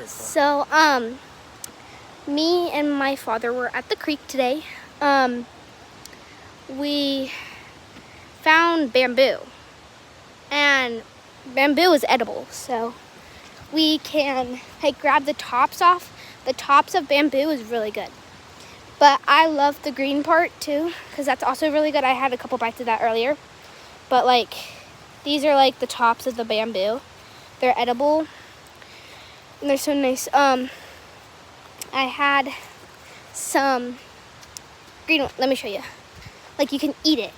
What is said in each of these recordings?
So, me and my father were at the creek today. We found bamboo, and bamboo is edible, so we can grab the tops off. The tops of bamboo is really good, but I love the green part too, because that's also really good. I had a couple bites of that earlier, but these are the tops of the bamboo. They're edible and they're so nice. I had some green one. Let me show you. You can eat it.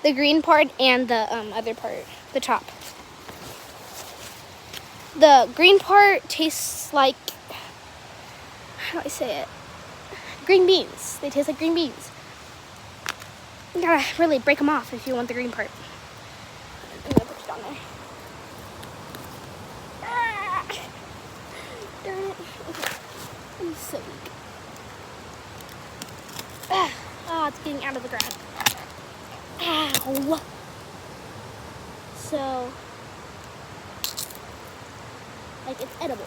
The green part and the other part, the top. The green part tastes like, how do I say it? Green beans. They taste like green beans. You gotta really break them off if you want the green part. I'm gonna put it on there. Darn it. Okay. I'm so weak. Oh, it's getting out of the ground. Ow. So, it's edible.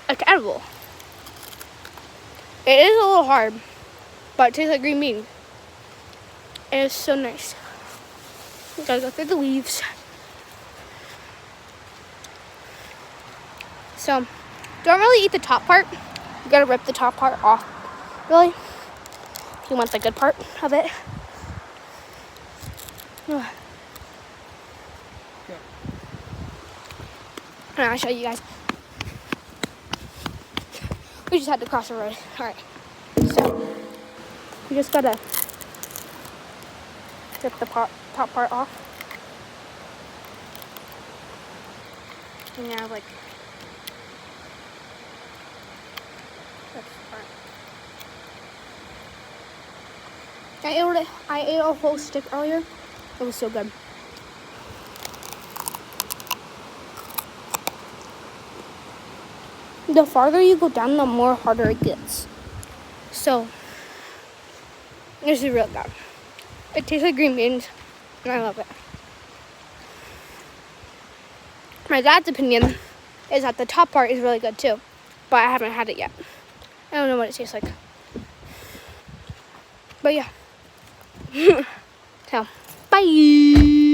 It's edible. It is a little hard, but it tastes like green beans. It is so nice. You gotta go through the leaves. So, don't really eat the top part. You gotta rip the top part off, really, if you want the good part of it. And I'll show you guys. We just had to cross the road. Alright. So, you just gotta rip the top part off. And now, that's the part. I ate a whole stick earlier. It was so good. The farther you go down, the more harder it gets. So, this is real good. It tastes like green beans, and I love it. My dad's opinion is that the top part is really good too, but I haven't had it yet. I don't know what it tastes like. But yeah. So, bye!